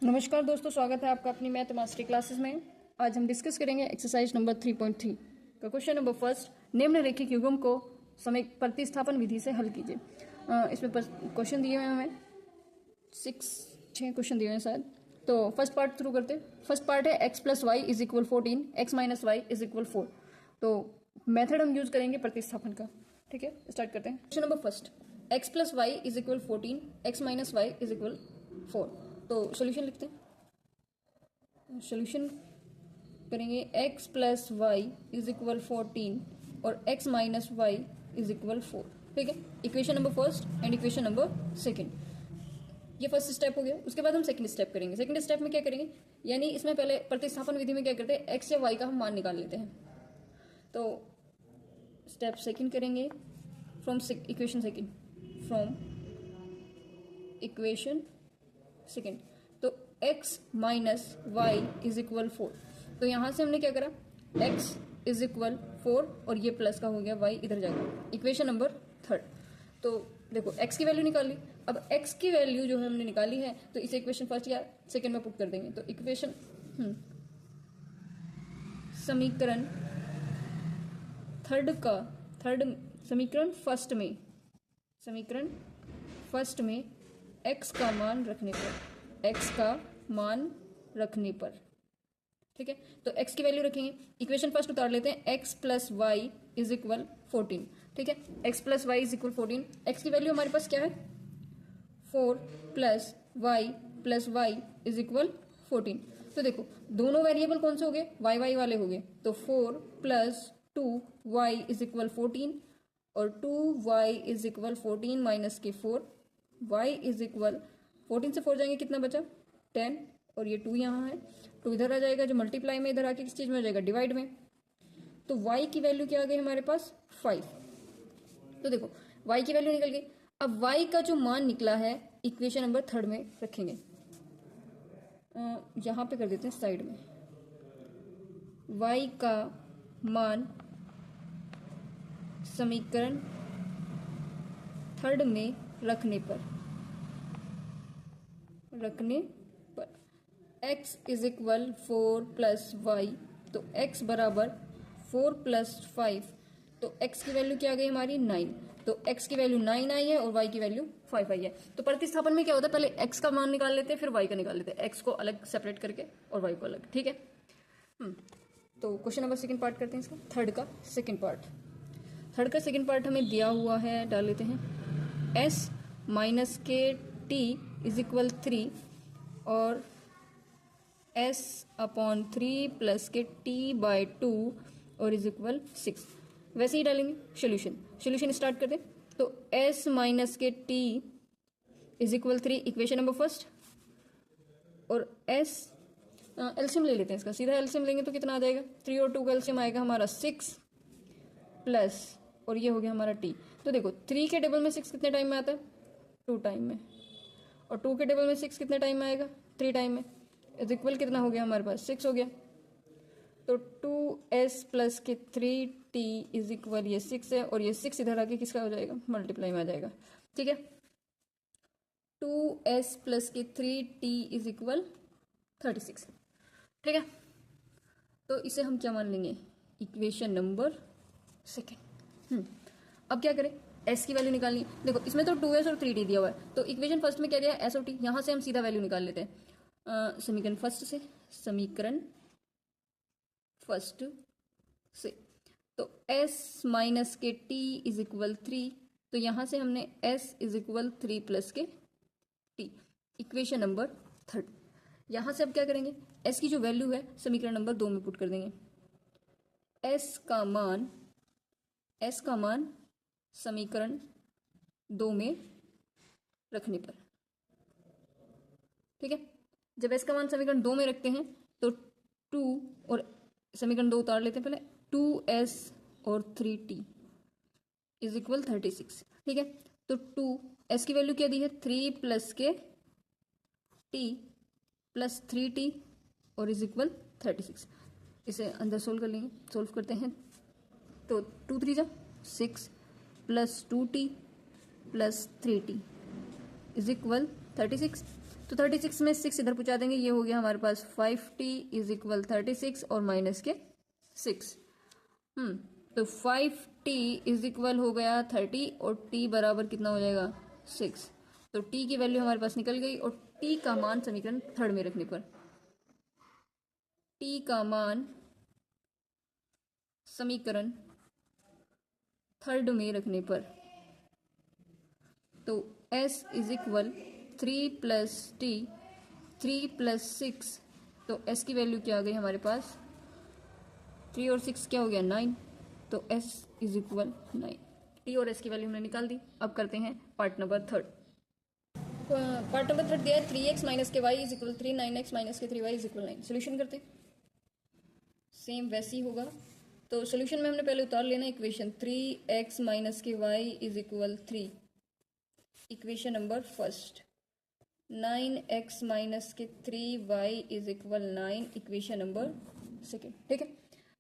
नमस्कार दोस्तों, स्वागत है आपका अपनी मैथ मास्टरी क्लासेस में। आज हम डिस्कस करेंगे एक्सरसाइज नंबर 3.3 का क्वेश्चन नंबर फर्स्ट। निम्नलिखित युग्म को समय प्रतिस्थापन विधि से हल कीजिए। इसमें क्वेश्चन दिए हुए हैं हमें 6 क्वेश्चन दिए हुए हैं शायद। तो फर्स्ट पार्ट थ्रू करते हैं। फर्स्ट पार्ट है x plus Y is equal 14, x minus Y is equal 4। तो मेथड हम यूज करेंगे प्रतिस्थापन का। ठीक है, स्टार्ट करते हैं। Question number first, x plus Y is equal 14, x minus Y is equal 4। तो सोल्यूशन लिखते हैं। सोल्यूशन करेंगे x plus Y is equal 14 और x minus Y is equal 4। ठीक है, equation number first and equation number second, ये first step हो गया। उसके बाद हम सेकंड स्टेप करेंगे। सेकंड स्टेप में क्या करेंगे, यानी इसमें पहले प्रतिस्थापन विधि में क्या करते हैं, x या y का हम मान निकाल लेते हैं। तो स्टेप सेकंड करेंगे from equation second, from equation second. तो x minus Y is equal 4। तो यहां से हमने क्या करा, x इज इक्वल 4 और ये प्लस का हो गया, y इधर जाएगा। इक्वेशन नंबर थर्ड, तो देखो x की वैल्यू निकाल ली। अब x की वैल्यू जो है हमने निकाली है, तो इसे इक्वेशन फर्स्ट या सेकेंड में पुट कर देंगे। तो इक्वेशन समीकरण समीकरण फर्स्ट में x का मान रखने पर, ठीक है। तो x की वैल्यू रखेंगे, इक्वेशन फर्स्ट उतार लेते हैं। x plus Y is equal 14। ठीक है, x plus Y is equal 14। x की वैल्यू हमारे पास क्या है, 4 प्लस वाई इज इक्वल 14। तो देखो दोनों वेरिएबल कौन से हो गए, वाई वाले हो गए। तो 4 प्लस 2 वाई इज इक्वल 14 और 2 वाई इज इक्वल 14 माइनस के 4, y इज इक्वल 14 से 4 जाएंगे, कितना बचा 10, और ये 2 यहाँ है, 2 इधर आ जाएगा, जो मल्टीप्लाई में इधर आके किस चीज में हो जाएगा, डिवाइड में। तो y की वैल्यू क्या आ गई हमारे पास, 5। तो देखो y की वैल्यू निकल गई। अब y का जो मान निकला है इक्वेशन नंबर थर्ड में रखेंगे, यहां पे कर देते हैं साइड में। y का मान समीकरण थर्ड में रखने पर x is equal 4 plus Y, तो x बराबर 4 प्लस 5। तो x की वैल्यू क्या आ गई हमारी, 9। तो x की वैल्यू 9 आई है और y की वैल्यू 5 आई है। तो प्रतिस्थापन में क्या होता है, पहले x का मान निकाल लेते हैं, फिर y का निकाल लेते हैं, x को अलग सेपरेट करके और y को अलग। ठीक है। तो क्वेश्चन नंबर सेकंड पार्ट करते हैं इसका, थर्ड का सेकंड पार्ट हमें दिया हुआ है, डाल लेते हैं। s माइनस के t इज इक्वल 3 और s अपॉन 3 प्लस के t बाय 2 और इज इक्वल 6। वैसे ही डालेंगे सोल्यूशन स्टार्ट करते। तो s माइनस के t is equal 3, equation number first, और s एलसीएम ले लेते हैं इसका, सीधा एलसीएम लेंगे तो कितना आ जाएगा, 3 और 2 का एलसीएम आएगा हमारा 6 प्लस, और ये हो गया हमारा t। तो देखो 3 के टेबल में 6 कितने टाइम में आता है, 2 टाइम में, और 2 के टेबल में 6 कितने टाइम में आएगा, 3 टाइम में। इज इक्वल कितना हो गया हमारे पास, 6 हो गया। तो 2s प्लस के 3t इज इक्वल, ये 6 है और ये 6 इधर आके किसका हो जाएगा, मल्टीप्लाई में आ जाएगा। ठीक है, 2s प्लस के 3t इज इक्वल 36। ठीक है, तो इसे हम क्या मान लेंगे, इक्वेशन नंबर सेकेंड। अब क्या करें, s की वैल्यू निकालनी है। देखो इसमें तो 2s और 3t दिया हुआ है, तो इक्वेशन फर्स्ट में क्या दिया है, s और t, यहां से हम सीधा वैल्यू निकाल लेते हैं। समीकरण फर्स्ट से तो s माइनस के t इज इक्वल 3, तो यहां से हमने s इज इक्वल 3 प्लस के t, इक्वेशन नंबर थर्ड। यहां से अब क्या करेंगे, s की जो वैल्यू है समीकरण नंबर 2 में पुट कर देंगे। s का मान समीकरण 2 में रखने पर, ठीक है। जब s का मान समीकरण 2 में रखते हैं तो 2 और समीकरण 2 उतार लेते हैं पहले, 2s और 3t इज इक्वल 36। ठीक है, तो 2s की वैल्यू क्या दी है, 3 प्लस के t प्लस 3t और इज इक्वल 36। इसे अंदर सोल्व करते हैं। तो 2 3 जा 6 plus 2t plus 3t is equal 36। तो 36 में 6 इधर पहुंचा देंगे, ये हो गया हमारे पास 5t इज इक्वल 36 और माइनस के 6। तो 5t इज इक्वल हो गया 30 और t बराबर कितना हो जाएगा 6। तो t की वैल्यू हमारे पास निकल गई और t का मान समीकरण थर्ड में रखने पर, t का मान समीकरण थर्ड में रखने पर, तो s is equal 3 plus T 3 plus 6, तो s की वैल्यू क्या आ गई हमारे पास 3 और 6 क्या हो गया 9, तो s इज इक्वल 9। t और s की वैल्यू हमने निकाल दी। अब करते हैं part number third. Part number third दिया है 3x minus k y is equal 3, 9x minus k 3y is equal 9। Solution करते सेम वैसे ही होगा। तो सोल्यूशन में हमने पहले उतार लेना equation 3x minus k y is equal 3, equation number first. 9x minus k 3y is equal 9, equation number second. ठीक है,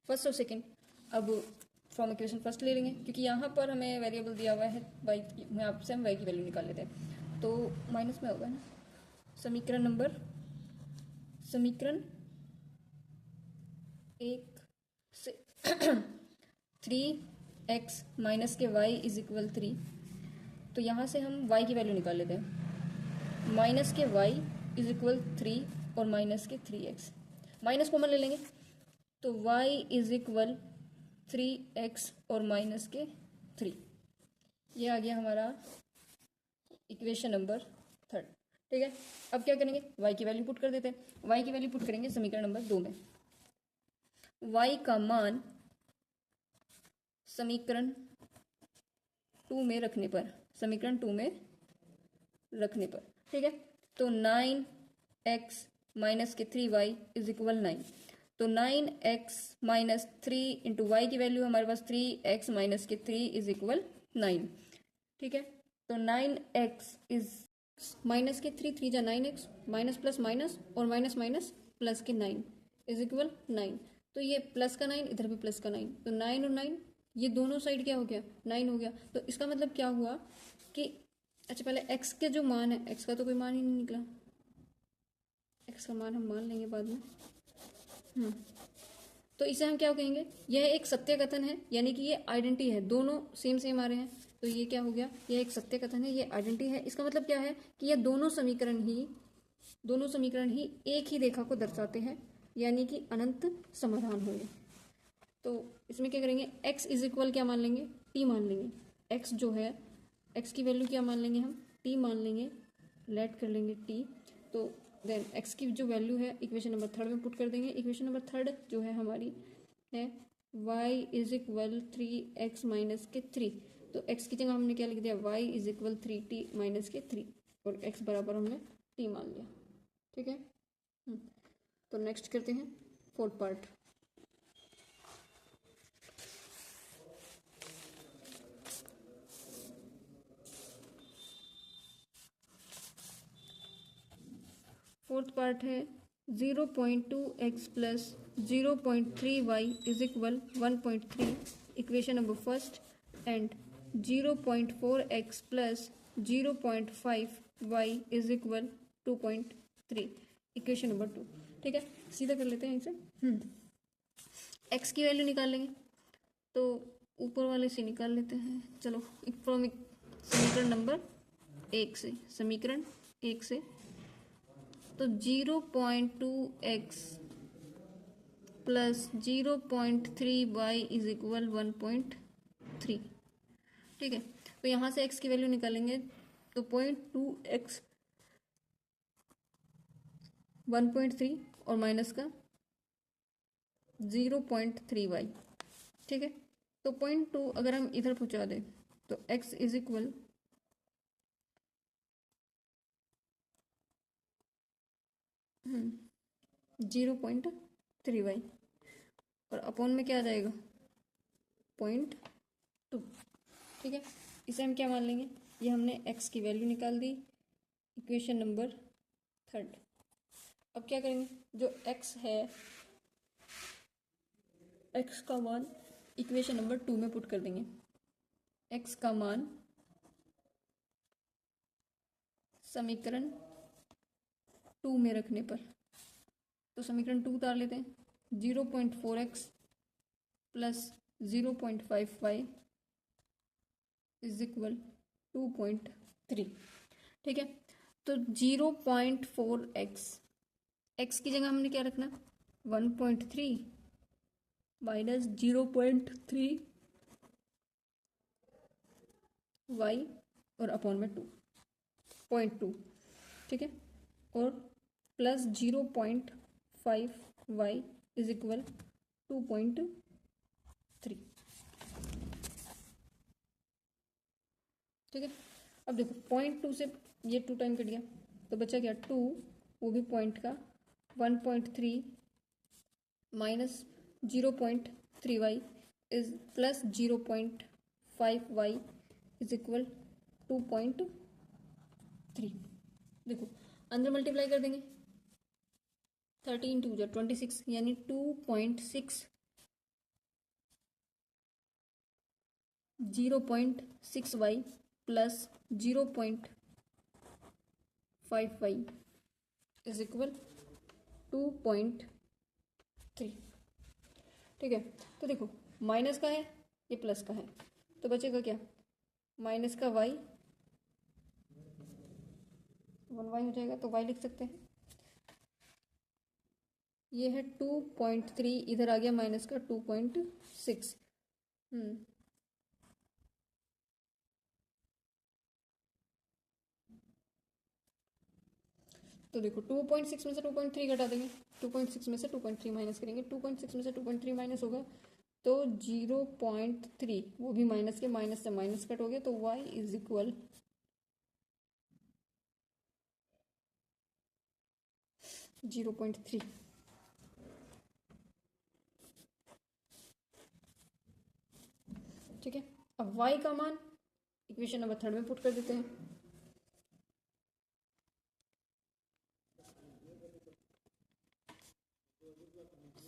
फर्स्ट और सेकेंड। अब फ्रॉम इक्वेशन फर्स्ट ले लेंगे क्योंकि यहाँ पर हमें वेरिएबल दिया हुआ है y, में आपसे हम y की वैल्यू निकाल लेते हैं, तो माइनस में होगा ना। समीकरण एक से 3x माइनस के y इज इक्वल 3, तो यहाँ से हम y की वैल्यू निकाल लेते हैं। माइनस के y इज इक्वल 3 और माइनस के 3x, माइनस कॉमन ले लेंगे तो y इज इक्वल 3x और माइनस के 3। ये आ गया हमारा इक्वेशन नंबर थर्ड। ठीक है, अब क्या करेंगे y की वैल्यू पुट कर देते हैं। y की वैल्यू पुट करेंगे समीकरण नंबर 2 में। y का मान समीकरण 2 में रखने पर, समीकरण 2 में रखने पर, ठीक है, तो 9x minus k 3y is equal 9, तो 9x माइनस 3 इंटू वाई की वैल्यू हमारे पास 3x माइनस के 3 इज इक्वल 9। ठीक है, तो 9x इज माइनस के 3 3 जा 9x, माइनस प्लस माइनस और माइनस माइनस प्लस के 9 इज इक्वल 9। तो ये प्लस का 9, इधर भी प्लस का 9, तो 9 और 9 ये दोनों साइड क्या हो गया 9 हो गया। तो इसका मतलब क्या हुआ कि अच्छा पहले x के जो मान है, x का तो कोई मान ही नहीं निकला, x का मान हम मान लेंगे बाद में। तो इसे हम क्या कहेंगे, यह एक सत्य कथन है, यानी कि ये आइडेंटिटी है, दोनों सेम सेम आ रहे हैं, तो ये क्या हो गया, ये एक सत्य कथन है, ये आइडेंटिटी है। इसका मतलब क्या है कि ये दोनों समीकरण ही एक ही रेखा को दर्शाते हैं, यानी कि अनंत समाधान होंगे। तो इसमें क्या करेंगे, x इज इक्वल क्या मान लेंगे, t मान लेंगे। x जो है, x की वैल्यू क्या मान लेंगे हम, t मान लेंगे, लेट कर लेंगे t। तो देन x की जो वैल्यू है इक्वेशन नंबर थर्ड में पुट कर देंगे। इक्वेशन नंबर थर्ड जो है हमारी है y is equal 3x minus के 3, तो x की जगह हमने क्या लिख दिया, y is equal 3t minus के 3 और x बराबर हमने t मान लिया। ठीक है, तो नेक्स्ट करते हैं फोर्थ पार्ट। फोर्थ पार्ट है 0.2x plus 0.3y is equal 1.3, equation number first, and 0.4x plus 0.5y is equal 2.3, equation number 2। ठीक है, सीधा कर लेते हैं इसे। x की वैल्यू निकाल लेंगे, तो ऊपर वाले से निकाल लेते हैं। चलो फ्रॉम समीकरण नंबर 1 से, समीकरण 1 से, तो 0.2x plus 0.3y is equal 1.3। ठीक है, तो यहाँ से x की वैल्यू निकालेंगे, तो 0.2x 1.3 और माइनस का 0.3y। ठीक है, तो 0.2 अगर हम इधर पहुँचा दें तो x इज इक्वल 0.3y और अपॉन में क्या आ जाएगा 0.2। ठीक है, इसे हम क्या मान लेंगे, ये हमने x की वैल्यू निकाल दी, इक्वेशन नंबर थर्ड। अब क्या करेंगे, जो x है, x का मान इक्वेशन नंबर 2 में पुट कर देंगे। x का मान समीकरण 2 में रखने पर, तो समीकरण 2 उतार लेते हैं। 0.4x plus 0.5y is equal 2.3। ठीक है, तो 0.4x, x की जगह हमने क्या रखना, 1.3 माइनस 0.3 y और अपॉन में 2.2। ठीक है, और प्लस 0.5 y इज इक्वल 2.3। ठीक है, अब देखो 0.2 से ये 2 टाइम कट गया तो बचा क्या 2, वो भी पॉइंट का, 1.3 minus 0.3y is plus 0.5y is equal 2.3। देखो अंदर मल्टीप्लाई कर देंगे, 13 2 जा 26 यानी 2.6 0.6y plus 0.5y is equal 2.3। ठीक है, तो देखो माइनस का है, ये प्लस का है, तो बचेगा क्या, माइनस का y, 1y हो जाएगा, तो y लिख सकते हैं। ये है 2.3, इधर आ गया माइनस का 2.6। तो देखो 2.6 में से 2.3 घटा देंगे, 2.6 में से 2.3 माइनस करेंगे, 2.6 में से 2.3 माइनस होगा तो 0.3, वो भी माइनस के, माइनस से माइनस कट हो गया, तो y इज इक्वल 0.3। ठीक है, अब y का मान इक्वेशन नंबर 3 में पुट कर देते हैं।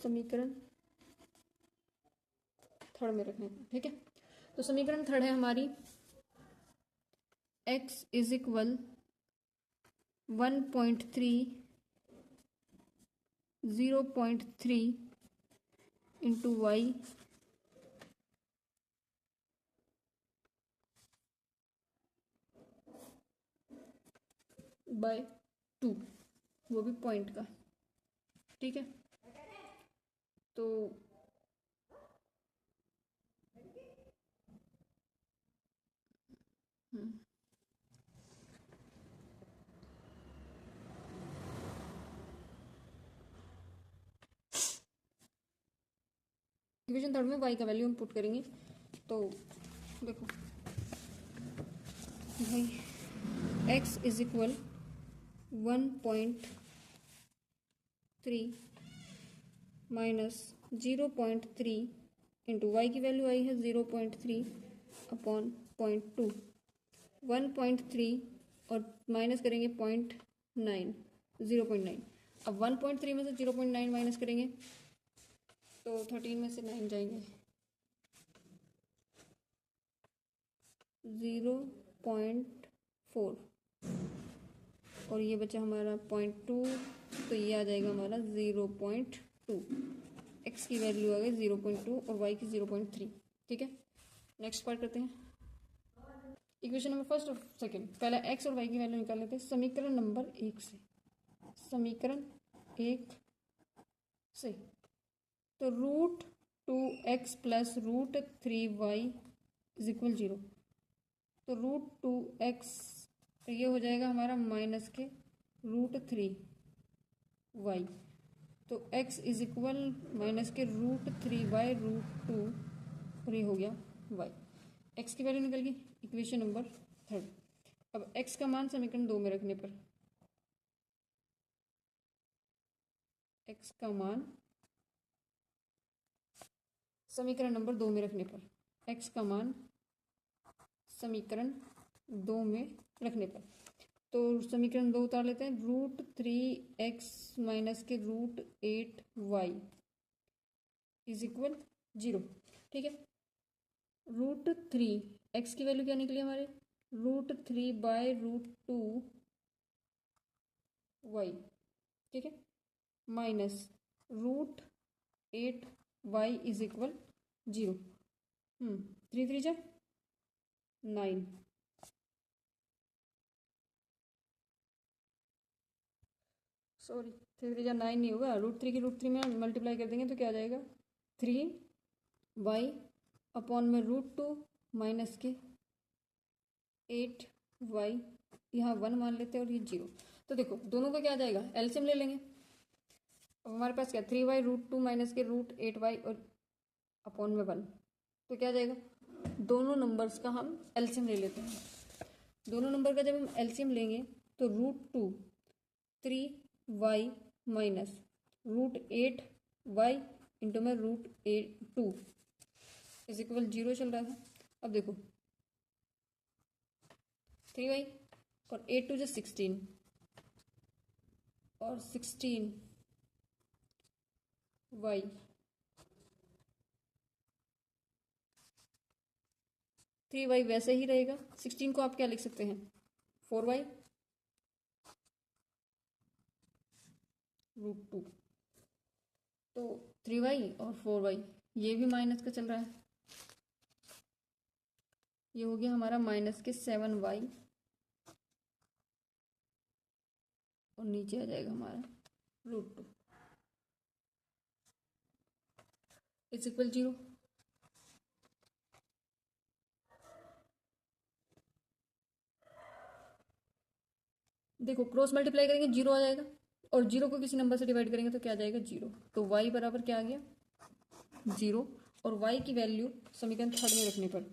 समीकरण 3 में रखने हैं। ठीक है, तो समीकरण 3 है हमारी x is equal 1.3 0.3 into y by 2, वो भी पॉइंट का। ठीक है, तो इक्वेशन 3 में y का वैल्यू हम पुट करेंगे। तो देखो भाई x is equal 1.3 minus 0.3 into y की वैल्यू आई है 0.3 अपॉन 0.2, 1.3 और माइनस करेंगे 0.9, 0.9। अब 1.3 में से 0.9 माइनस करेंगे तो 13 में से 9 जाएंगे, 0.4 और ये बचा हमारा 0.2, तो ये आ जाएगा हमारा 0.2। x की वैल्यू आ गई 0.2 और y की 0.3। ठीक है, नेक्स्ट पार्ट करते हैं। इक्वेशन नंबर फर्स्ट और सेकंड, पहला x और y की वैल्यू निकाल लेते हैं समीकरण नंबर 1 से। समीकरण 1 से तो √2x plus √3y is equal 0, तो √2x तो ये हो जाएगा हमारा माइनस के √3y, तो x इज इक्वल माइनस के √3/√2 और ये हो गया y। x की वैल्यू निकल गई, इक्वेशन नंबर 3। अब x का मान समीकरण 2 में रखने पर, x का मान समीकरण नंबर 2 में रखने पर, x का मान समीकरण 2 में रखने पर, तो समीकरण 2 उतार लेते हैं। √3x माइनस के √8y इज इक्वल 0। ठीक है, √3 x की वैल्यू क्या निकली हमारे, √3/√2y ठीक है, माइनस √8y इज इक्वल 0। 3 3 जा 9, सॉरी 3 3 जा 9 नहीं होगा, √3 की √3 में मल्टीप्लाई कर देंगे तो क्या आ जाएगा 3y अपॉन में √2 माइनस के 8y, यहाँ 1 मान लेते हैं और ये 0। तो देखो दोनों का क्या आ जाएगा, एलसीएम ले लेंगे। अब हमारे पास क्या 3y √2 माइनस के √8y और अपॉन में 1, तो क्या आ जाएगा, दोनों नंबर्स का हम एलसीएम ले लेते हैं। दोनों नंबर का जब हम एलसीएम लेंगे तो √2 3y माइनस √8y इंटू में √2 इज इक्वल 0 चल रहा था। अब देखो 3y और 8 टू जो 16 और 16y 3y वैसे ही रहेगा। 16 को आप क्या लिख सकते हैं 4y √2, तो 3y और 4y ये भी माइनस का चल रहा है, ये हो गया हमारा माइनस के 7y और नीचे आ जाएगा हमारा √2 इज इक्वल 0। देखो क्रॉस मल्टीप्लाई करेंगे 0 आ जाएगा और 0 को किसी नंबर से डिवाइड करेंगे तो क्या आ जाएगा 0। तो y बराबर क्या आ गया 0, और y की वैल्यू समीकरण थर्ड में रखने पर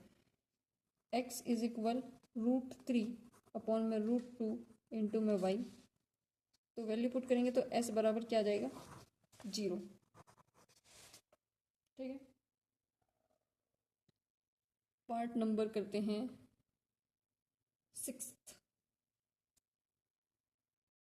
x इज इक्वल √3 अपॉन में √2 इंटू में y, तो वैल्यू पुट करेंगे तो s बराबर क्या आ जाएगा 0। ठीक है, पार्ट नंबर करते हैं 6।